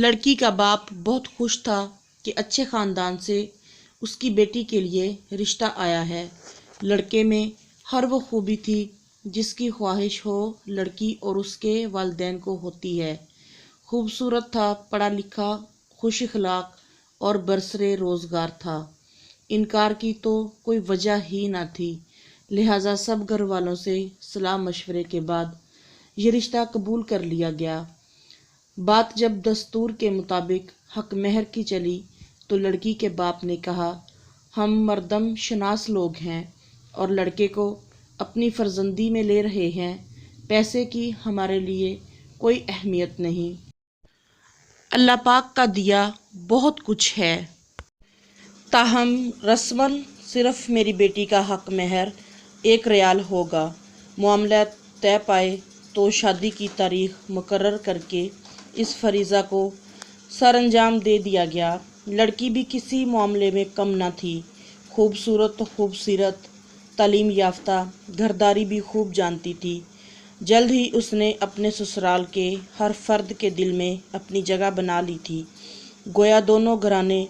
لڑکی کا باپ بہت خوش تھا کہ اچھے خاندان سے اس کی بیٹی کے لیے رشتہ آیا ہے۔ لڑکے میں ہر وہ خوبی تھی جس کی خواہش ہو لڑکی اور اس کے والدین کو ہوتی ہے۔ خوبصورت تھا، پڑھا لکھا، خوش اخلاق اور برسرِ روزگار تھا۔ انکار کی تو کوئی وجہ ہی نہ تھی، لہٰذا سب گھر والوں سے صلاح مشورے کے بعد یہ رشتہ قبول کر لیا گیا۔ بات جب دستور کے مطابق حق مہر کی چلی تو لڑکی کے باپ نے کہا، ہم مردم شناس لوگ ہیں اور لڑکے کو اپنی فرزندی میں لے رہے ہیں، پیسے کی ہمارے لیے کوئی اہمیت نہیں۔ اللہ پاک کا دیا بہت کچھ ہے، تاہم رسماً صرف میری بیٹی کا حق مہر 1 ریال ہوگا۔ معاملہ طے پائے تو شادی کی تاریخ مقرر کر کے اس فریضہ کو سر انجام دے دیا گیا۔ لڑکی بھی کسی معاملے میں کم نہ تھی، خوبصورت و خوبصیرت، تعلیم یافتہ، گھرداری بھی خوب جانتی تھی۔ جلد ہی اس نے اپنے سسرال کے ہر فرد کے دل میں اپنی جگہ بنا لی تھی، گویا دونوں گھرانے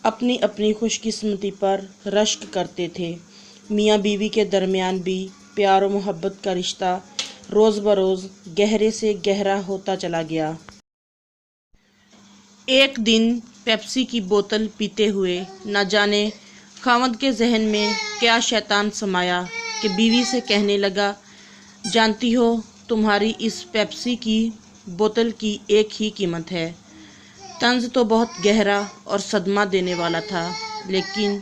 اپنی اپنی خوش قسمتی پر رشک کرتے تھے۔ میاں بیوی کے درمیان بھی پیار و محبت کا رشتہ روز بروز گہرے سے گہرا ہوتا چلا گیا۔ ایک دن پیپسی کی بوتل پیتے ہوئے نہ جانے خاوند کے ذہن میں کیا شیطان سمایا کہ بیوی سے کہنے لگا، جانتی ہو تمہاری اس پیپسی کی بوتل کی ایک ہی قیمت ہے۔ طنز تو بہت گہرا اور صدمہ دینے والا تھا، لیکن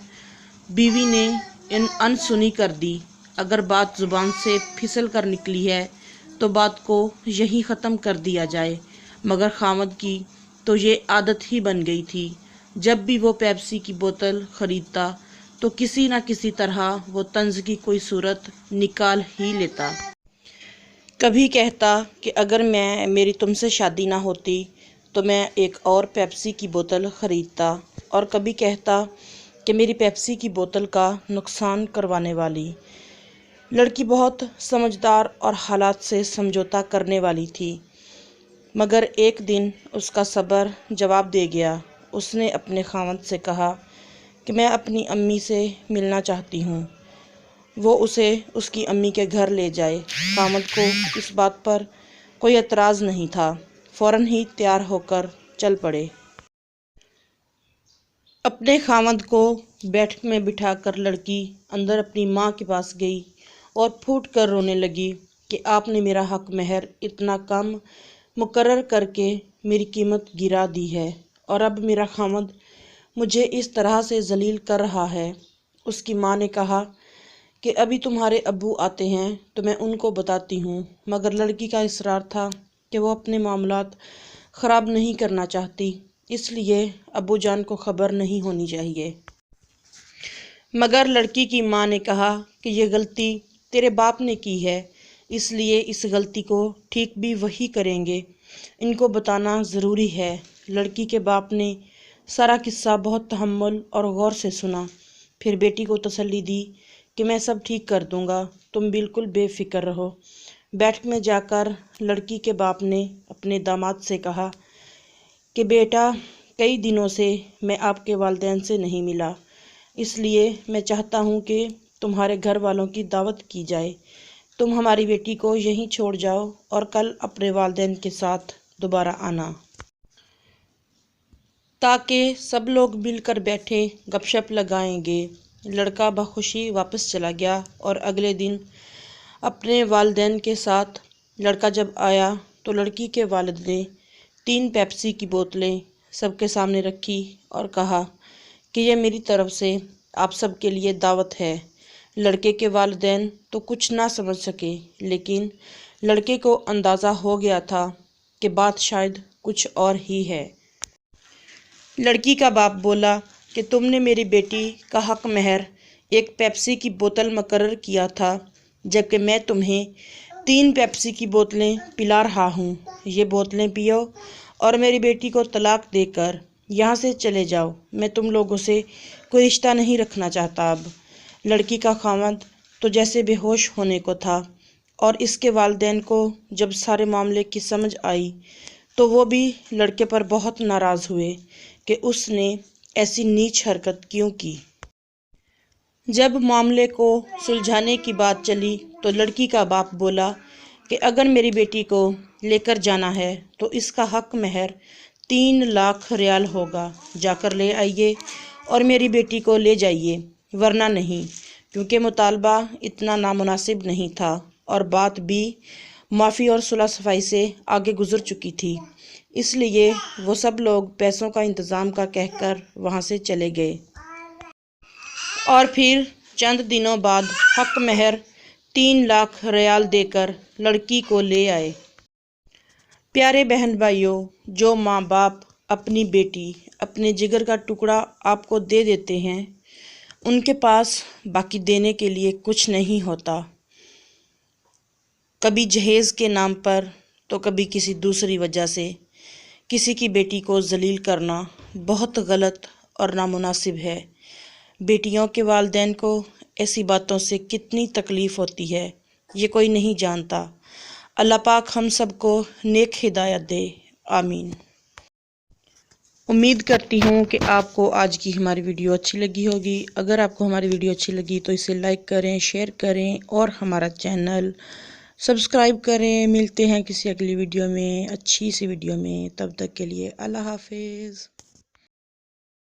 بیوی نے انسنی کر دی۔ اگر بات زبان سے پھسل کر نکلی ہے تو بات کو یہیں ختم کر دیا جائے، مگر خاوند کی تو یہ عادت ہی بن گئی تھی، جب بھی وہ پیپسی کی بوتل خریدتا تو کسی نہ کسی طرح وہ طنز کی کوئی صورت نکال ہی لیتا۔ کبھی کہتا کہ اگر میری تم سے شادی نہ ہوتی تو میں ایک اور پیپسی کی بوتل خریدتا، اور کبھی کہتا کہ میری پیپسی کی بوتل کا نقصان کروانے والی۔ لڑکی بہت سمجھدار اور حالات سے سمجھوتا کرنے والی تھی، مگر ایک دن اس کا صبر جواب دے گیا۔ اس نے اپنے خاوند سے کہا کہ میں اپنی امی سے ملنا چاہتی ہوں، وہ اسے اس کی امی کے گھر لے جائے۔ خاوند کو اس بات پر کوئی اعتراض نہیں تھا، فوراً ہی تیار ہو کر چل پڑے۔ اپنے خاوند کو بیٹھک میں بٹھا کر لڑکی اندر اپنی ماں کے پاس گئی اور پھوٹ کر رونے لگی کہ آپ نے میرا حق مہر اتنا کم مقرر کر کے میری قیمت گرا دی ہے، اور اب میرا خاوند مجھے اس طرح سے ذلیل کر رہا ہے۔ اس کی ماں نے کہا کہ ابھی تمہارے ابو آتے ہیں تو میں ان کو بتاتی ہوں، مگر لڑکی کا اصرار تھا کہ وہ اپنے معاملات خراب نہیں کرنا چاہتی، اس لیے ابو جان کو خبر نہیں ہونی چاہیے۔ مگر لڑکی کی ماں نے کہا کہ یہ غلطی تیرے باپ نے کی ہے، اس لیے اس غلطی کو ٹھیک بھی وہی کریں گے، ان کو بتانا ضروری ہے۔ لڑکی کے باپ نے سارا قصہ بہت تحمل اور غور سے سنا، پھر بیٹی کو تسلی دی کہ میں سب ٹھیک کر دوں گا، تم بالکل بے فکر رہو۔ بیٹھک میں جا کر لڑکی کے باپ نے اپنے داماد سے کہا کہ بیٹا، کئی دنوں سے میں آپ کے والدین سے نہیں ملا، اس لیے میں چاہتا ہوں کہ تمہارے گھر والوں کی دعوت کی جائے، تم ہماری بیٹی کو یہیں چھوڑ جاؤ اور کل اپنے والدین کے ساتھ دوبارہ آنا، تاکہ سب لوگ مل کر بیٹھے گپ شپ لگائیں گے۔ لڑکا بخوشی واپس چلا گیا اور اگلے دن اپنے والدین کے ساتھ لڑکا جب آیا تو لڑکی کے والد نے 3 پیپسی کی بوتلیں سب کے سامنے رکھی اور کہا کہ یہ میری طرف سے آپ سب کے لیے دعوت ہے۔ لڑکے کے والدین تو کچھ نہ سمجھ سکے، لیکن لڑکے کو اندازہ ہو گیا تھا کہ بات شاید کچھ اور ہی ہے۔ لڑکی کا باپ بولا کہ تم نے میری بیٹی کا حق مہر 1 پیپسی کی بوتل مقرر کیا تھا، جبکہ میں تمہیں 3 پیپسی کی بوتلیں پلا رہا ہوں۔ یہ بوتلیں پیو اور میری بیٹی کو طلاق دے کر یہاں سے چلے جاؤ، میں تم لوگوں سے کوئی رشتہ نہیں رکھنا چاہتا اب۔ لڑکی کا خاوند تو جیسے بے ہوش ہونے کو تھا، اور اس کے والدین کو جب سارے معاملے کی سمجھ آئی تو وہ بھی لڑکے پر بہت ناراض ہوئے کہ اس نے ایسی نیچ حرکت کیوں کی۔ جب معاملے کو سلجھانے کی بات چلی تو لڑکی کا باپ بولا کہ اگر میری بیٹی کو لے کر جانا ہے تو اس کا حق مہر 3 لاکھ ریال ہوگا، جا کر لے آئیے اور میری بیٹی کو لے جائیے، ورنہ نہیں، کیونکہ مطالبہ اتنا نامناسب نہیں تھا اور بات بھی معافی اور صلح صفائی سے آگے گزر چکی تھی، اس لیے وہ سب لوگ پیسوں کا انتظام کا کہہ کر وہاں سے چلے گئے اور پھر چند دنوں بعد حق مہر 3 لاکھ ریال دے کر لڑکی کو لے آئے۔ پیارے بہن بھائیوں، جو ماں باپ اپنی بیٹی، اپنے جگر کا ٹکڑا آپ کو دے دیتے ہیں، ان کے پاس باقی دینے کے لیے کچھ نہیں ہوتا، کبھی جہیز کے نام پر تو کبھی کسی دوسری وجہ سے۔ کسی کی بیٹی کو ذلیل کرنا بہت غلط اور نامناسب ہے۔ بیٹیوں کے والدین کو ایسی باتوں سے کتنی تکلیف ہوتی ہے یہ کوئی نہیں جانتا۔ اللہ پاک ہم سب کو نیک ہدایت دے، آمین۔ امید کرتی ہوں کہ آپ کو آج کی ہماری ویڈیو اچھی لگی ہوگی۔ اگر آپ کو ہماری ویڈیو اچھی لگی تو اسے لائک کریں، شیئر کریں اور ہمارا چینل سبسکرائب کریں۔ ملتے ہیں کسی اگلی ویڈیو میں، اچھی سی ویڈیو میں، تب تک کے لیے اللہ حافظ۔